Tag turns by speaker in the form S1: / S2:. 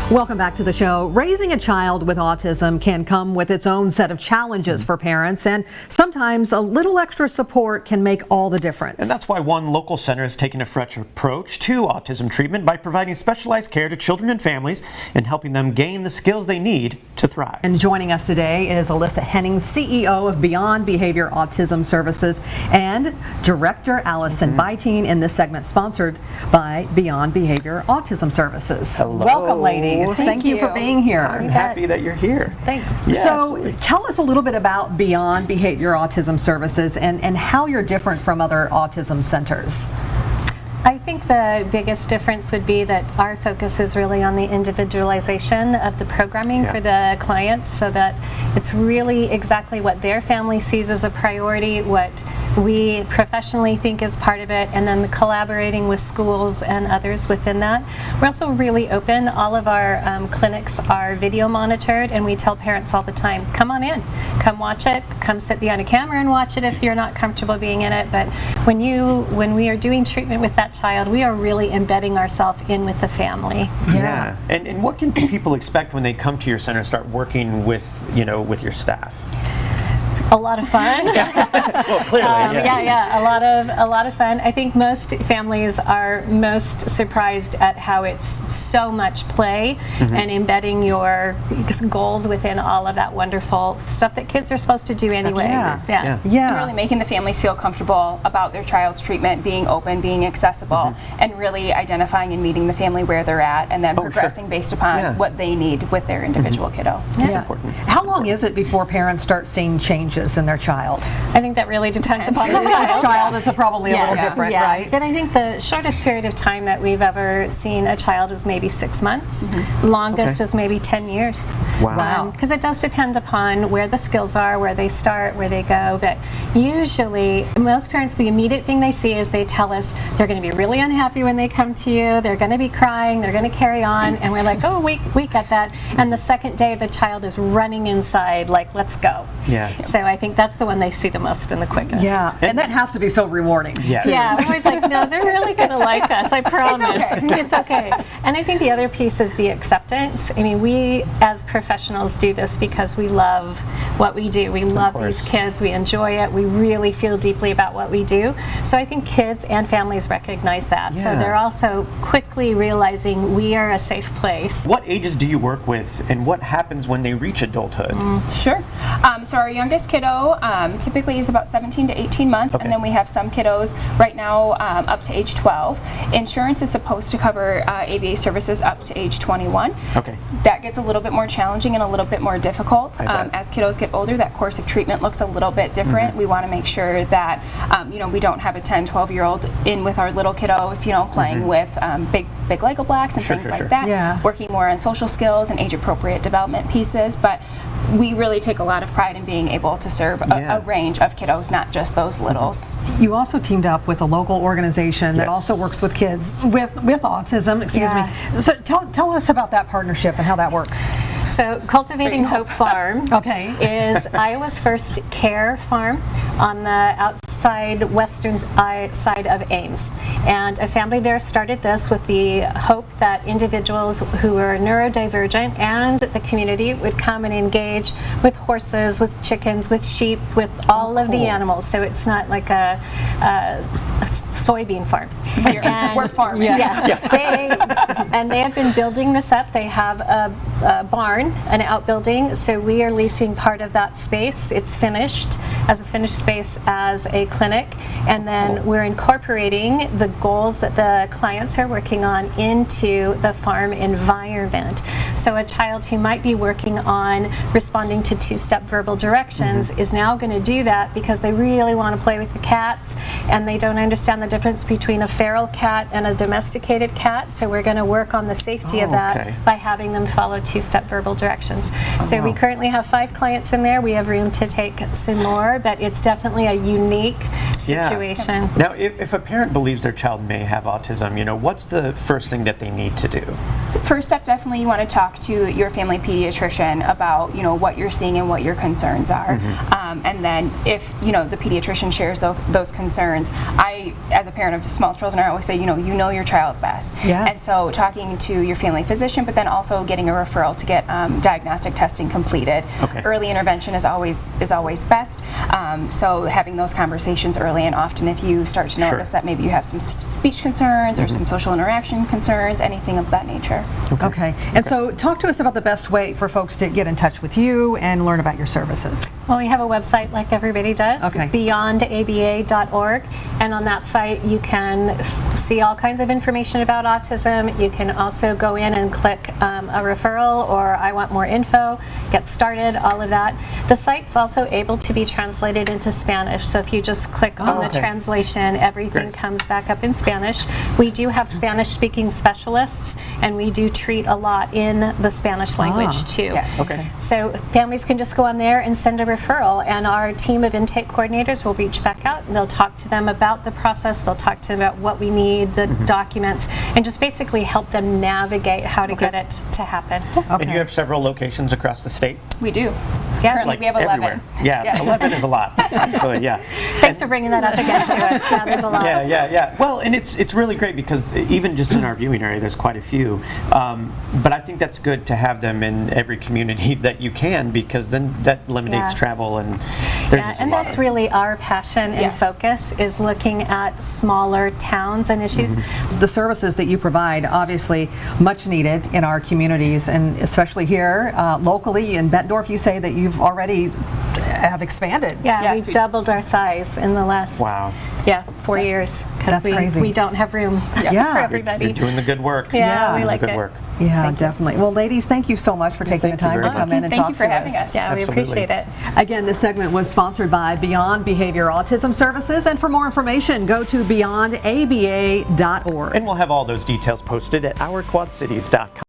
S1: Welcome back to the show. Raising a child with autism can come with its own set of challenges for parents, and sometimes a little extra support can make all the difference.
S2: And that's why one local center has taken a fresh approach to autism treatment by providing specialized care to children and families and helping them gain the skills they need to thrive.
S1: And joining us today is Alyssa Henning, CEO of Beyond Behavior Autism Services, and Director Allison Byteen in this segment sponsored by Beyond Behavior Autism Services.
S2: Hello.
S1: Welcome, ladies. Thank you for being here.
S2: I'm happy that you're here.
S3: Thanks.
S2: Yeah,
S1: So
S2: absolutely.
S1: tell us a little bit about Beyond Behavior Autism Services and how you're different from other autism centers.
S3: I think the biggest difference would be that our focus is really on the individualization of the programming for the clients, so that it's really exactly what their family sees as a priority, what we professionally think is part of it, and then collaborating with schools and others within that. We're also really open. All of our clinics are video monitored, and we tell parents all the time, come on in, come watch it, come sit behind a camera and watch it if you're not comfortable being in it. But when we are doing treatment with that child, we are really embedding ourselves in with the family.
S2: Yeah. And what can people expect when they come to your center and start working with your staff?
S3: A lot of fun.
S2: Well, clearly, yes.
S3: A lot of fun. I think most families are most surprised at how it's so much play and embedding your goals within all of that wonderful stuff that kids are supposed to do anyway.
S1: Yeah.
S4: And really making the families feel comfortable about their child's treatment, being open, being accessible, and really identifying and meeting the family where they're at, and then progressing based upon what they need with their individual kiddo.
S2: That's important.
S1: How long is it before parents start seeing changes in their child?
S3: I think that really depends upon the
S1: Each child is probably a little different, right?
S3: But I think the shortest period of time that we've ever seen a child is maybe 6 months. Longest is maybe 10 years.
S2: Wow.
S3: Because it does depend upon where the skills are, where they start, where they go. But usually, most parents, the immediate thing they see is they tell us they're going to be really unhappy when they come to you. They're going to be crying. They're going to carry on. And we're like, oh, we get that. And the second day, the child is running inside like, let's go.
S2: Yeah.
S3: So I think that's the one they see the most and the quickest.
S1: Yeah, and that has to be so rewarding.
S2: Yes.
S3: Yeah, we're always like, no, they're really going to like us, I promise. It's okay. And I think the other piece is the acceptance. I mean, we as professionals do this because we love what we do. We love these kids. We enjoy it. We really feel deeply about what we do. So I think kids and families recognize that.
S2: Yeah.
S3: So they're also quickly realizing we are a safe place.
S2: What ages do you work with, and what happens when they reach adulthood?
S4: Sure. So our youngest kiddo typically is about 17 to 18 months, and then we have some kiddos right now up to age 12. Insurance is supposed to cover ABA services up to age 21.
S2: Okay.
S4: That gets a little bit more challenging and a little bit more difficult. As kiddos get older, that course of treatment looks a little bit different. We want to make sure that we don't have a 10, 12-year-old in with our little kiddos, playing with big Lego blocks and things like that.
S1: Yeah.
S4: Working more on social skills and age-appropriate development pieces, but we really take a lot of pride in being able to serve a range of kiddos, not just those littles.
S1: You also teamed up with a local organization that also works with kids with autism. Excuse me. So tell us about that partnership and how that works.
S3: So Cultivating Hope Farm is Iowa's first care farm on the outside western side of Ames. And a family there started this with the hope that individuals who are neurodivergent and the community would come and engage with horses, with chickens, with sheep, with all of the animals. So it's not like a soybean farm.
S4: We're farming.
S3: They have been building this up. They have a barn, an outbuilding, so we are leasing part of that space. It's finished as a finished space as a clinic, and then we're incorporating the goals that the clients are working on into the farm environment. So a child who might be working on responding to two-step verbal directions is now going to do that because they really want to play with the cats, and they don't understand the difference between a feral cat and a domesticated cat. So we're going to work on the safety of that by having them follow two-step verbal directions. So we currently have 5 clients in there. We have room to take some more are, but it's definitely a unique situation.
S2: Now, if a parent believes their child may have autism, what's the first thing that they need to do?
S4: First step, definitely you want to talk to your family pediatrician about what you're seeing and what your concerns are. And then if the pediatrician shares those concerns, I, as a parent of small children, I always say you know your child best.
S1: Yeah.
S4: And so talking to your family physician, but then also getting a referral to get diagnostic testing completed.
S2: Okay.
S4: Early intervention is always best. So having those conversations early and often, if you start to notice that maybe you have some speech concerns or some social interaction concerns, anything of that nature.
S1: Okay. And so talk to us about the best way for folks to get in touch with you and learn about your services.
S3: Well, we have a website like everybody does,
S1: Okay.
S3: beyondaba.org, and on that site you can see all kinds of information about autism. You can also go in and click a referral or I want more info, get started, all of that. The site's also able to be translated into Spanish, so if you just click on the
S2: okay.
S3: translation, everything
S2: Great.
S3: comes back up in Spanish. We do have Spanish-speaking specialists, and we do treat a lot in the Spanish language too.
S4: Yes.
S2: Okay.
S3: So families can just go on there and send a referral, and our team of intake coordinators will reach back out and they'll talk to them about the process, they'll talk to them about what we need, the documents, and just basically help them navigate how to get it to happen.
S2: And you have several locations across the state?
S4: We do.
S3: Yeah.
S4: Currently, we have 11.
S2: Everywhere. Yeah, 11 is a lot, actually, yeah.
S3: Thanks for bringing that up again to us. Yeah, there's a lot.
S2: Yeah. Well, and it's really great because even just in our viewing area, there's quite a few. But I think that's good to have them in every community that you can, because then that eliminates
S3: Yeah.
S2: travel, and there's
S3: Yeah,
S2: just
S3: and
S2: a lot
S3: that's
S2: of
S3: really our passion and
S4: Yes.
S3: focus, is looking at smaller towns and issues.
S1: The services that you provide, obviously much needed in our communities, and especially here locally in Bettendorf. You say that you've already have expanded.
S3: Yeah,
S4: Yes,
S3: we've
S4: we-
S3: doubled our size in the last 4 years because
S1: That's crazy.
S3: we don't have room
S1: Yeah.
S3: for
S1: You're
S3: everybody.
S2: You're doing the good work.
S3: Yeah, we
S2: Doing the
S3: like
S2: good
S3: it.
S2: work.
S1: Yeah, definitely. Well, ladies, thank you so much for taking the
S2: thank you
S1: time to
S2: very
S1: come
S2: much.
S1: in and
S4: Thank
S1: talk
S4: you for
S1: to
S4: having us.
S3: Yeah, we
S2: Absolutely.
S3: appreciate it.
S1: Again, this segment was sponsored by Beyond Behavior Autism Services, and for more information, go to beyondaba.org.
S2: And we'll have all those details posted at ourquadcities.com.